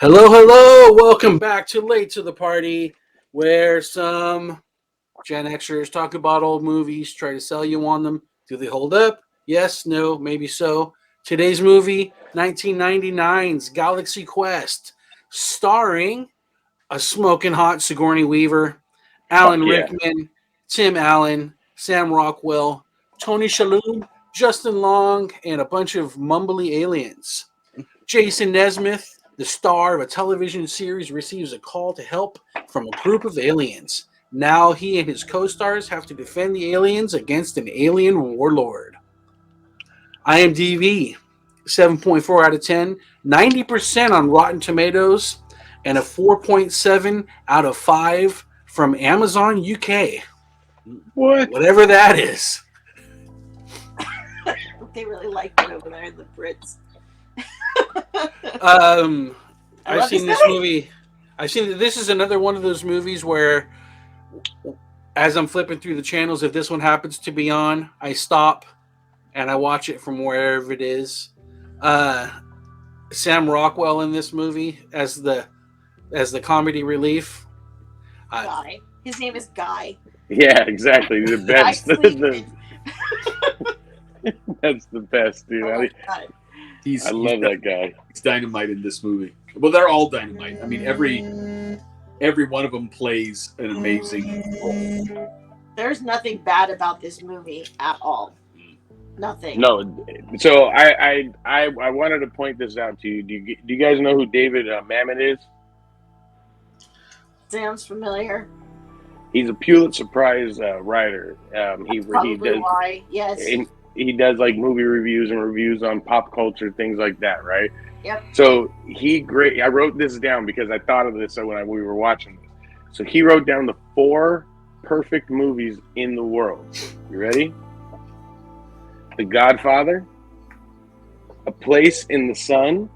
Hello, hello. Welcome back to Late to the Party, where some Gen Xers talk about old movies, try to sell you on them. Do they hold up? Yes, no, maybe so. Today's movie, 1999's Galaxy Quest, starring a smoking hot Sigourney Weaver, Fuck Alan yeah. Rickman, Tim Allen, Sam Rockwell, Tony Shalhoub, Justin Long, and a bunch of mumbly aliens. Jason Nesmith, the star of a television series, receives a call to help from a group of aliens. Now he and his co stars have to defend the aliens against an alien warlord. IMDb 7.4 out of 10, 90% on Rotten Tomatoes, and a 4.7 out of 5 from Amazon UK. What? Whatever that is. They really like it over there in the Brits. I've seen this movie. I've seen this is another one of those movies where, as I'm flipping through the channels, if this one happens to be on, I stop and I watch it from wherever it is. Sam Rockwell in this movie as the comedy relief. Guy. His name is Guy. Yeah, exactly. The best. That's the best, dude. Oh my God. I love that guy. He's dynamite in this movie. Well, they're all dynamite. I mean, every one of them plays an amazing role. There's nothing bad about this movie at all. Nothing. No, so I wanted to point this out to you. Do you guys know who David Mamet is? Sounds familiar. He's a Pulitzer Prize writer. He Probably does. why. Yes. He does like movie reviews and reviews on pop culture, things like that, right? Yep. So I wrote this down because I thought of this when we were watching this. So he wrote down the 4 perfect movies in the world. You ready? The Godfather, A Place in the Sun,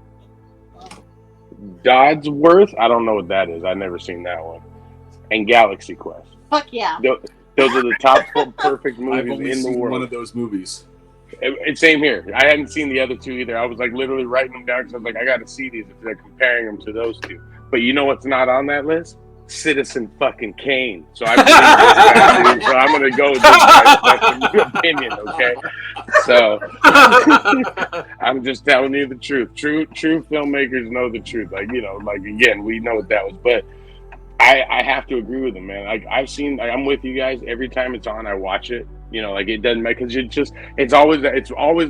Dodsworth. I don't know what that is. I've never seen that one. And Galaxy Quest. Fuck yeah. Those are the top 4 perfect I've movies only in the seen world. one of those movies. Same here. I hadn't seen the other 2 either. I was like literally writing them down because I was like, I got to see these if they're comparing them to those 2. But you know what's not on that list? Citizen fucking Kane. So I believe this guy, dude. So I'm gonna go with this guy's opinion, okay? So I'm just telling you the truth. True filmmakers know the truth. Like, you know, like again, we know what that was, but I have to agree with him, man. Like I'm with you guys. Every time it's on, I watch it. You know, like it doesn't matter because it's always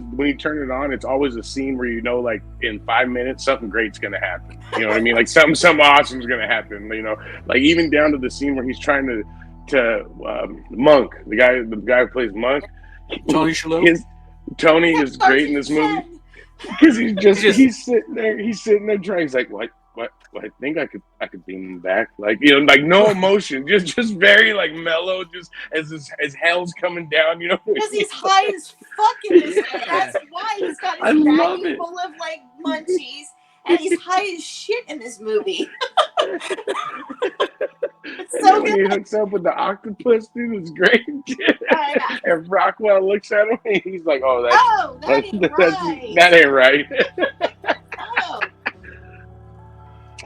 when you turn it on, it's always a scene where you know, like in 5 minutes, something great's gonna happen. You know what I mean? Like something awesome's gonna happen. You know, like even down to the scene where he's trying to Monk, the guy who plays Monk. Tony Shalhoub. Tony is great in this movie because he's sitting there trying. He's like, what? I think I could beam him back, like, you know, like no emotion, just very like mellow, just as hell's coming down, you know. Because he's high as fuck in this movie. That's why he's got his baggie full of like munchies, and he's high as shit in this movie. It's so when good. he hooks up with the octopus, dude, it's great. Yeah. And Rockwell looks at him, and he's like, "Oh, that ain't right. That ain't right." Oh.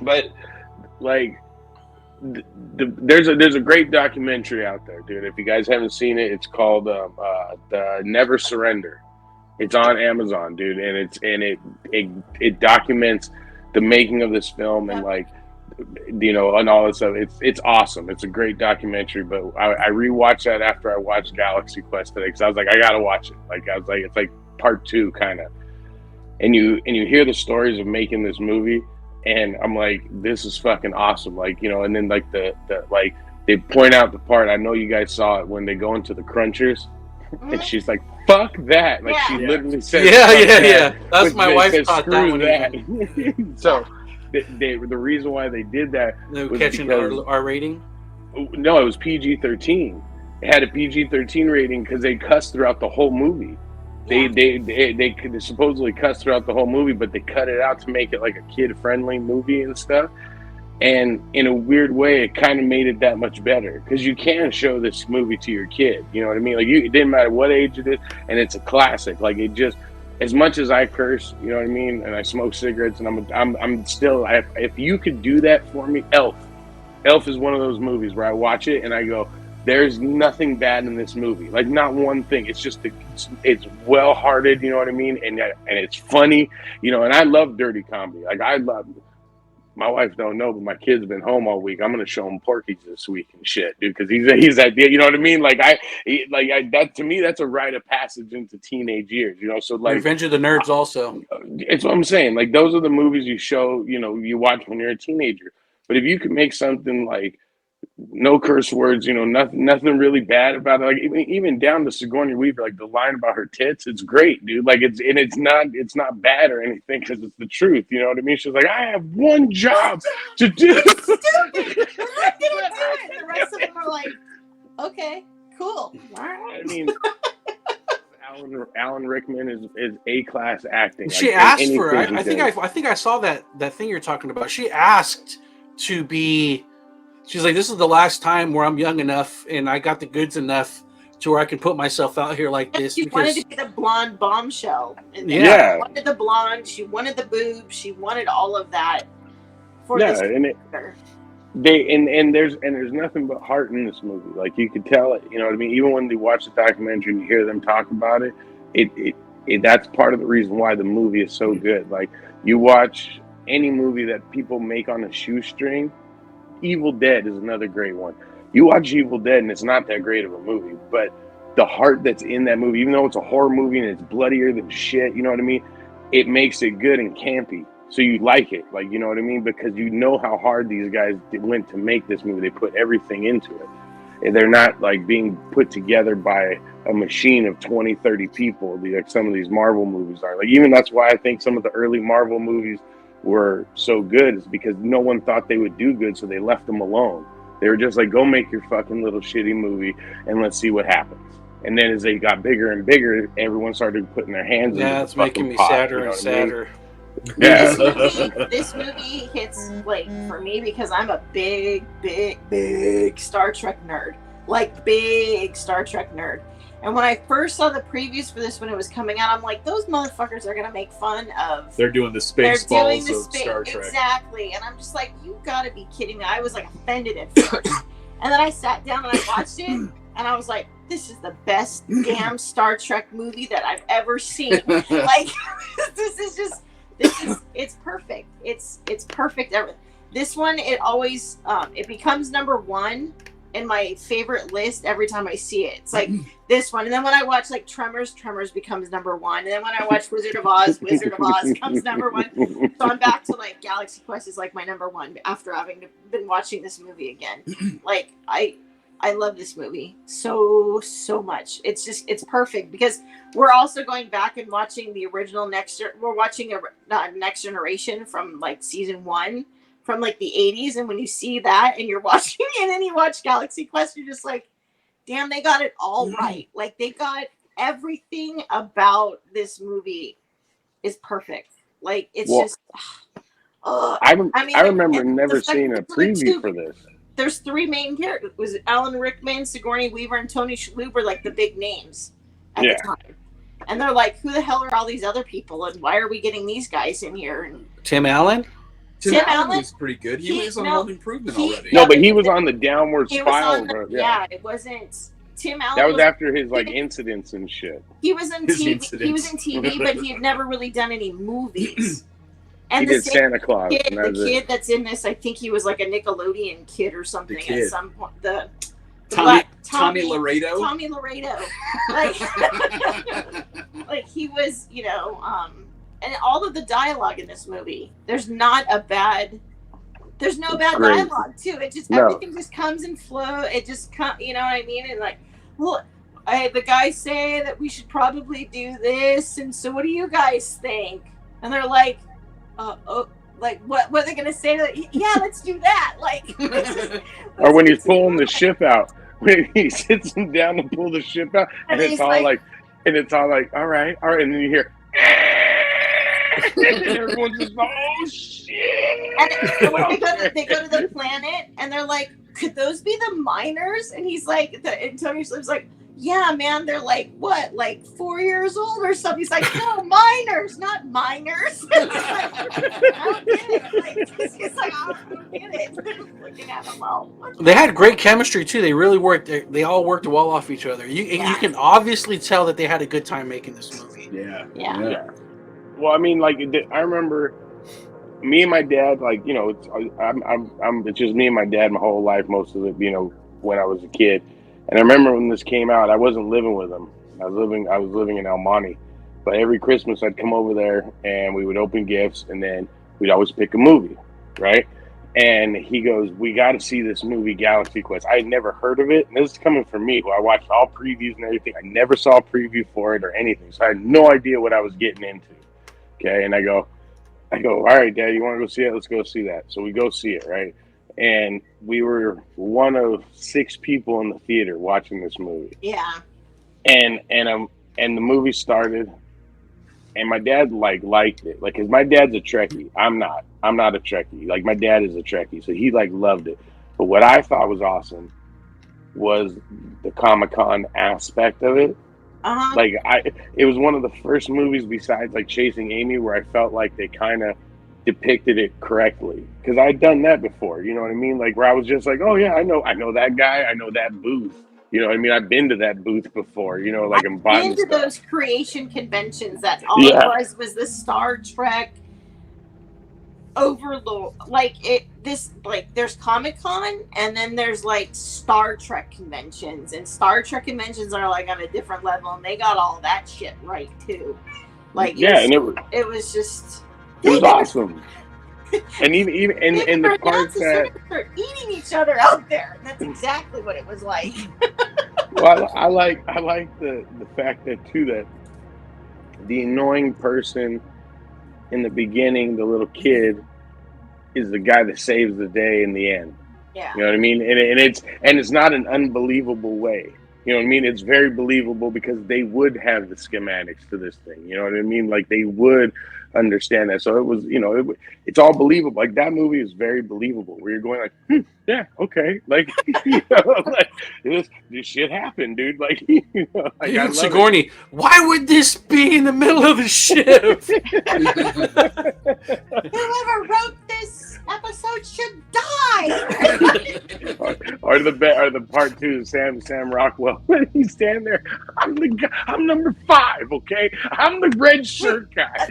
But like, there's a great documentary out there, dude. If you guys haven't seen it, it's called the Never Surrender. It's on Amazon, dude, and it documents the making of this film and like, you know, and all that stuff. It's awesome. It's a great documentary. But I rewatched that after I watched Galaxy Quest today because I was like, I gotta watch it. Like I was like, it's like part 2 kind of. And you hear the stories of making this movie. And I'm like, this is fucking awesome. Like, you know, and then like the like they point out the part, I know you guys saw it when they go into the crunchers and she's like, fuck that. Like she literally said, yeah. That's my wife thought that one. So the reason why they did that was catching our rating? No, it was PG-13. It had a PG-13 rating because they cussed throughout the whole movie. They supposedly cuss throughout the whole movie, but they cut it out to make it like a kid-friendly movie and stuff. And in a weird way, it kind of made it that much better because you can show this movie to your kid. You know what I mean? Like it didn't matter what age it is, and it's a classic. Like as much as I curse, you know what I mean, and I smoke cigarettes, and I'm still. If you could do that for me, Elf. Elf is one of those movies where I watch it and I go, "There's nothing bad in this movie. Like not one thing. It's just it's well-hearted, you know what I mean, and it's funny, you know. And I love dirty comedy. Like I love. My wife don't know, but my kid's been home all week. I'm gonna show him Porky's this week and shit, dude, because he's that, you know what I mean? Like that to me, that's a rite of passage into teenage years, you know. So like Revenge of the Nerds also. it's what I'm saying. Like those are the movies you show, you know, you watch when you're a teenager. But if you could make something like no curse words, you know, nothing really bad about it. Like even down to Sigourney Weaver, like the line about her tits, it's great, dude. Like it's not bad or anything because it's the truth. You know what I mean? She's like, I have one job to do. Stupid. We're not gonna do it. And the rest of them are like, okay, cool. All right. I mean, Alan Rickman is A-class acting. She like, asked for. I does. think I saw that thing you're talking about. She asked to be. She's like, this is the last time where I'm young enough and I got the goods enough to where I can put myself out here like this. She wanted to be the blonde bombshell. Yeah. She wanted the blonde. She wanted the boobs. She wanted all of that for Yeah, this and character. there's nothing but heart in this movie. Like you could tell it, you know what I mean? Even when you watch the documentary and you hear them talk about it, it that's part of the reason why the movie is so good. Like you watch any movie that people make on a shoestring, Evil Dead is another great one. You watch Evil Dead and it's not that great of a movie, but the heart that's in that movie, even though it's a horror movie and it's bloodier than shit, you know what I mean? It makes it good and campy. So you like it, like, you know what I mean? Because you know how hard these guys went to make this movie. They put everything into it. And they're not like being put together by a machine of 20, 30 people, like some of these Marvel movies are. Like even that's why I think some of the early Marvel movies were so good, is because no one thought they would do good, so they left them alone. They were just like, go make your fucking little shitty movie and let's see what happens. And then as they got bigger and bigger, everyone started putting their hands in it's making me sadder and sadder. Yeah. This movie hits, like, for me, because I'm a big Star Trek nerd. Like, big Star Trek nerd. And when I first saw the previews for this when it was coming out, I'm like, those motherfuckers are going to make fun of... They're doing the Spaceballs of Star Trek. Exactly. And I'm just like, you got to be kidding me. I was, like, offended at first. And then I sat down and I watched it, and I was like, this is the best damn Star Trek movie that I've ever seen. Like, it's perfect. It's perfect. This one, it always, it becomes number one in my favorite list every time I see it. It's like this one. And then when I watch like Tremors becomes number one. And then when I watch Wizard of Oz comes number one. So I'm back to like Galaxy Quest is like my number one after having been watching this movie again. Like I love this movie so much. It's perfect because we're also going back and watching the original we're watching a Next Generation from like season 1 from like the 80s, and when you see that and you're watching it and then you watch Galaxy Quest, you're just like, damn, they got it all right. Like they got everything about this movie is perfect. Like it's just I remember never seeing a preview for this. There's 3 main characters. It was Alan Rickman, Sigourney Weaver, and Tony Shalhoub were like the big names at the time. And they're like, who the hell are all these other people? And why are we getting these guys in here? And Tim Allen? Tim Allen was pretty good. He was on Home Improvement already. No, but he was on the downward spiral. Yeah, it wasn't. Tim Allen. That was after his like incidents and shit. He was in TV. He was in TV, but he had never really done any movies. And he did Santa Claus. The kid that's in this, I think he was like a Nickelodeon kid or something at some point. Tommy Laredo. Tommy Laredo. Like he was, you know, and all of the dialogue in this movie, there's no bad dialogue too. It just everything just comes and flows. It just you know what I mean? And like, well, the guys say that we should probably do this, and so what do you guys think? And they're like, like what are they gonna say? Yeah, let's do that. Like, or when he's pulling the ship out, when he sits him down to pull the ship out, and it's all like, all right, and then you hear. And everyone's just like, oh shit! And when they go to the planet, and they're like, "Could those be the miners?" And he's like, and Tony Shalhoub's like, yeah, man, they're like, what, like 4 years old or something? He's like, no, minors, not minors. I don't get it. Like, he's like, I don't get it. Looking at him, well, They had great chemistry too. They really worked. They all worked well off each other. You can obviously tell that they had a good time making this movie. Yeah. Well, I mean, like I remember me and my dad. Like, you know, it's just me and my dad my whole life. Most of it, you know, when I was a kid. And I remember when this came out, I wasn't living with him. I was living in El Monte. But every Christmas, I'd come over there and we would open gifts, and then we'd always pick a movie, right? And he goes, "We got to see this movie, Galaxy Quest." I had never heard of it, and this is coming from me, who I watched all previews and everything. I never saw a preview for it or anything, so I had no idea what I was getting into. Okay, and I go, all right, Dad, you want to go see it? Let's go see that. So we go see it, right? And we were one of 6 people in the theater watching this movie. Yeah. And the movie started, and my dad liked it, like, cause my dad's a Trekkie. I'm not a Trekkie. Like, my dad is a Trekkie, so he loved it. But what I thought was awesome was the Comic-Con aspect of it. Uh-huh. Like, it was one of the first movies besides like Chasing Amy where I felt like they kind of depicted it correctly, because I'd done that before, you know what I mean? Like, where I was just like, oh yeah, I know that guy, I know that booth, you know what I mean? I've been to that booth before, you know, like, I'm buying into stuff. those creation conventions. That's all it was the Star Trek overload. Like, there's Comic-Con, and then there's like Star Trek conventions, and Star Trek conventions are like on a different level, and they got all that shit right too. Like, it was just. It was awesome. And even and the parts that they're eating each other out there. That's exactly what it was like. Well, I like the fact that too, that the annoying person in the beginning, the little kid, is the guy that saves the day in the end. Yeah. You know what I mean? And it's not an unbelievable way. You know what I mean? It's very believable because they would have the schematics to this thing. You know what I mean? Like, they would understand that. So it was, you know, it's all believable. Like, that movie is very believable, where you're going like, yeah, okay. Like, you know, like, this shit happened, dude. Like, you know, like, I love Sigourney, why would this be in the middle of the ship? Whoever wrote this episode should die. or the part 2 of Sam Rockwell, when he's standing there, I'm number 5, okay? I'm the red shirt guy.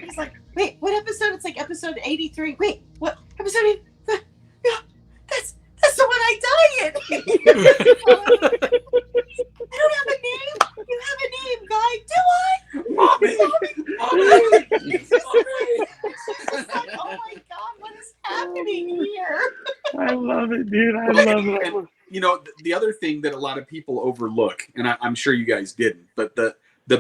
He's like, wait, what episode? It's like episode 83. Wait, what episode? Yeah, that's the one I die in. I don't have a name. You have a name, guy. Do I? Mommy. It's like, oh my god, what is happening here? I love it, dude. I love it. And, you know, the other thing that a lot of people overlook, and I'm sure you guys didn't, but the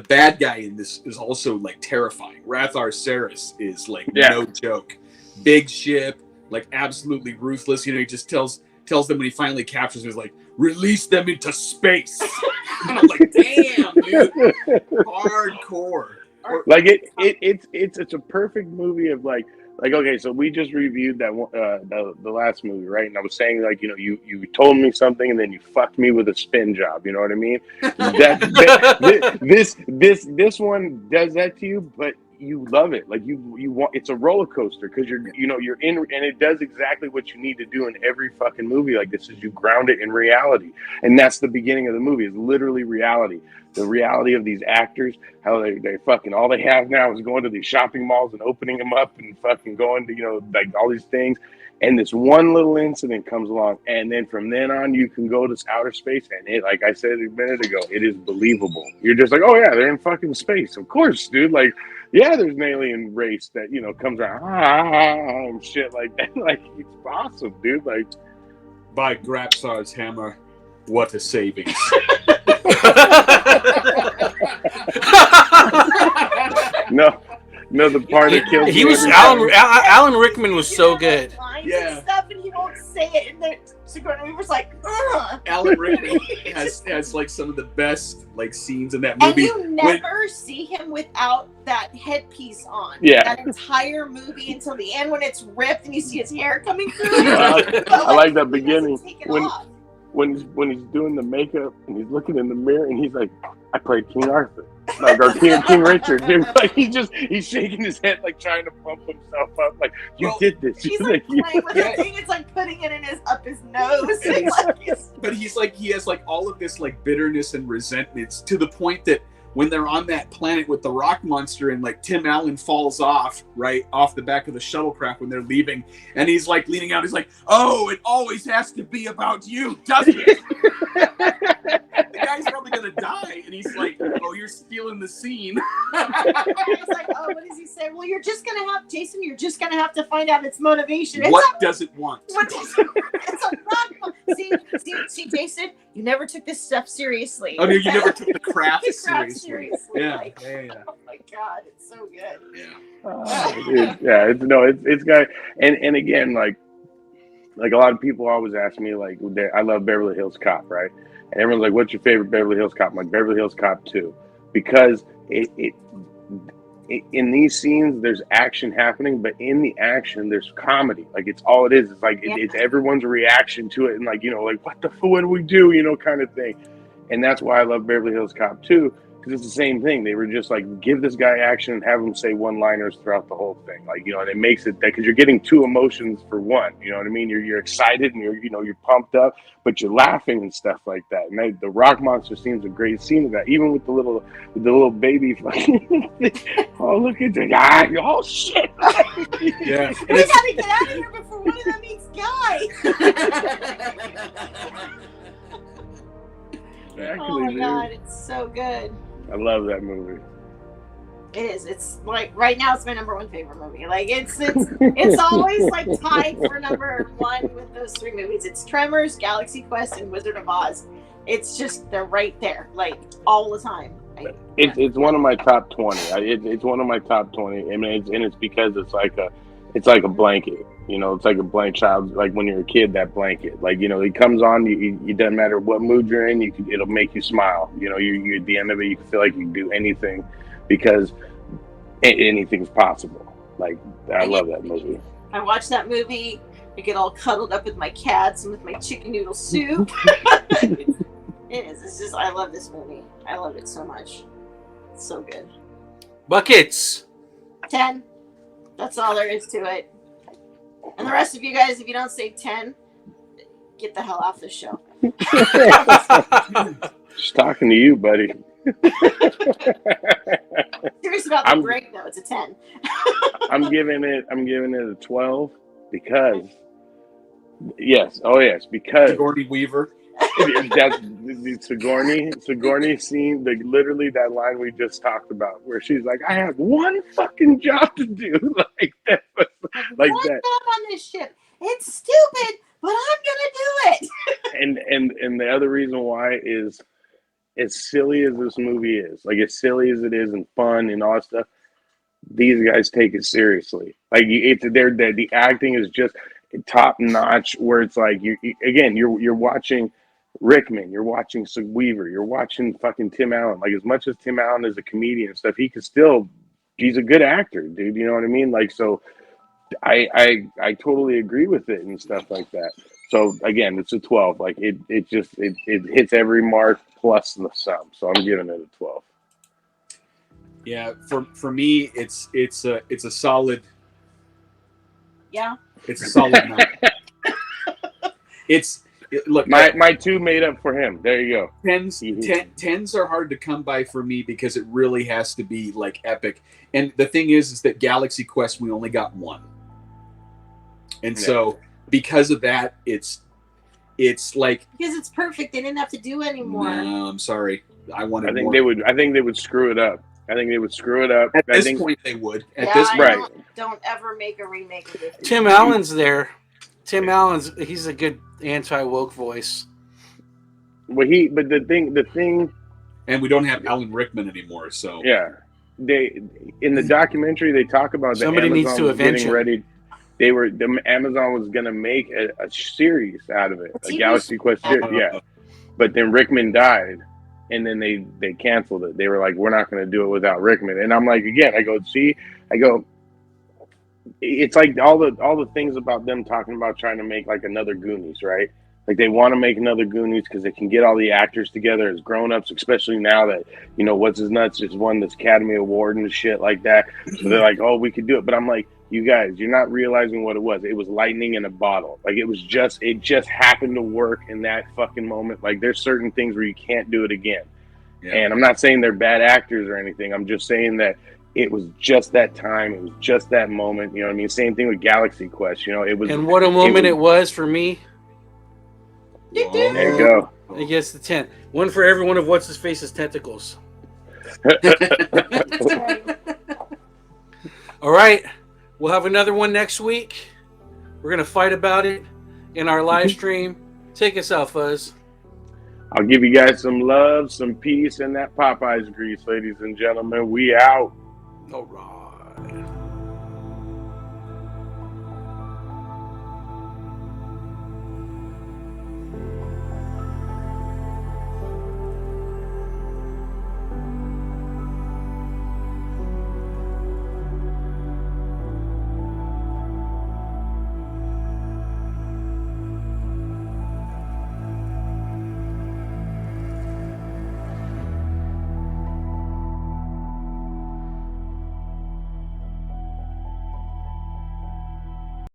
bad guy in this is also like terrifying. Rathar Saris is like no joke. Big ship, like absolutely ruthless. You know, he just tells them when he finally captures them, he's like, release them into space. And I'm like, damn, dude, hardcore. Like, it's a perfect movie of like, okay, so we just reviewed that one, the last movie, right? And I was saying, like, you know, you told me something and then you fucked me with a spin job. You know what I mean? This one does that to you, but you love it. Like, you want, it's a roller coaster, because you're in, and it does exactly what you need to do in every fucking movie like this, is you ground it in reality. And that's the beginning of the movie, is literally reality. The reality of these actors, how they fucking, all they have now is going to these shopping malls and opening them up and fucking going to, you know, like, all these things. And this one little incident comes along, and then from then on, you can go to outer space, and it, like I said a minute ago, it is believable. You're just like, oh yeah, they're in fucking space. Of course, dude. Like, yeah, there's an alien race that, you know, comes around and shit like that. Like, it's awesome, dude. Like, by Grapsar's hammer, what a savings. No, the part that kills he was Alan Rickman was so good. And stuff, and he won't say it, and then Sigourney Weaver's like, ugh. Alan Rickman has like some of the best like scenes in that movie. And you never see him without that headpiece on. Yeah. That entire movie until the end, when it's ripped and you see his hair coming through. I like that beginning when he's doing the makeup and he's looking in the mirror and he's like, I played King Arthur, like, or King Richard. Like he's shaking his head, like trying to pump himself up, like, you did this. He's like playing with the thing. It's like putting it in up his nose. But he has like all of this like bitterness and resentment to the point that when they're on that planet with the rock monster and like Tim Allen falls off the back of the shuttlecraft when they're leaving, and he's like leaning out, he's like, oh, it always has to be about you, doesn't it? The guy's probably gonna die, and he's like, oh, you're stealing the scene. He's like, oh, what does he say? Well, you're just gonna have to find out its motivation. What does it want? It's a rock. See, Jason, you never took this stuff seriously. Oh, no, you never took the craft seriously. Yeah. Like, yeah. Oh my God, it's so good. Yeah. It's got, and again, like a lot of people always ask me, like, I love Beverly Hills Cop, right? And everyone's like, what's your favorite Beverly Hills Cop? I'm like, Beverly Hills Cop 2, because it in these scenes there's action happening, but in the action there's comedy. Like, it's all it is. It's like it's everyone's reaction to it, and like, like, what do we do, kind of thing. And that's why I love Beverly Hills Cop 2, because it's the same thing. They were just like, give this guy action and have him say one-liners throughout the whole thing. Like, and it makes it that, because you're getting two emotions for one. You know what I mean? You're excited and you're pumped up, but you're laughing and stuff like that. And the rock monster scene's a great scene of that. Even with the little baby fucking oh, look at the guy. Oh shit. Yeah. We gotta get out of here before one of them eats Guy. Exactly, oh my dude. God, it's so good. I love that movie. It is. It's like right now it's my number one favorite movie. Like it's always like tied for number one with those three movies. It's Tremors, Galaxy Quest, and Wizard of Oz. It's just they're right there, like all the time. It's one of my top 20. It's one of my top 20. I mean, it's because it's like a blanket. It's like a blank child. Like when you're a kid, that blanket. Like it comes on. It doesn't matter what mood you're in. It'll make you smile. You at the end of it, you can feel like you can do anything, because anything's possible. Like, I love that movie. I watch that movie. I get all cuddled up with my cats and with my chicken noodle soup. It is. It's just, I love this movie. I love it so much. It's so good. Buckets. 10. That's all there is to it. And the rest of you guys, if you don't say 10, get the hell off this show. Just talking to you, buddy. Serious about the break, though. It's a 10. I'm giving it a 12 because because Sigourney Weaver. That's the Sigourney scene, literally that line we just talked about, where she's like, I have one fucking job to do. Like that. Like one that. job on this ship. It's stupid, but I'm gonna do it. And the other reason why is, as silly as this movie is, like as silly as it is and fun and all that stuff, these guys take it seriously. Like the acting is just top notch. Where it's like you're watching Rickman, you're watching Weaver, you're watching fucking Tim Allen. Like, as much as Tim Allen is a comedian and stuff, he's a good actor, dude. You know what I mean? Like, so I totally agree with it and stuff like that. So again, it's a 12. Like it hits every mark plus the sum. So I'm giving it a 12. Yeah, for me, it's a solid. Yeah. It's a solid 9. Look, my 2 made up for him. There you go. 10s are hard to come by for me, because it really has to be like epic. And the thing is that Galaxy Quest, we only got 1, and so because of that, it's like, because it's perfect. They didn't have to do anymore. No, I'm sorry. I wanted. I think they would screw it up. At this point, they would. Don't ever make a remake of it. Tim Allen's there. Tim Allen's, he's a good anti-woke voice. Well, the thing, and we don't have Alan Rickman anymore, so yeah. They, in the documentary, they talk about somebody needs to avenge him. Ready. Amazon was going to make a series out of it, a Galaxy Quest series, yeah. But then Rickman died, and then they canceled it. They were like, we're not going to do it without Rickman. And I'm like, again, it's like all the things about them talking about trying to make like another Goonies, right? Like they want to make another Goonies because they can get all the actors together as grown-ups, especially now that, you know, What's His Nuts just won this Academy Award and shit like that. So they're like, oh, we could do it. But I'm like, you guys, you're not realizing what it was. It was lightning in a bottle. Like it just happened to work in that fucking moment. Like there's certain things where you can't do it again. Yeah. And I'm not saying they're bad actors or anything. I'm just saying that it was just that time. It was just that moment. You know what I mean? Same thing with Galaxy Quest. You know, it was. And what a moment it was for me. There you go. I guess the 10. One for every one of What's His Face's tentacles. All right. We'll have another one next week. We're going to fight about it in our live stream. Take us out, Fuzz. I'll give you guys some love, some peace, and that Popeyes grease, ladies and gentlemen. We out. All right.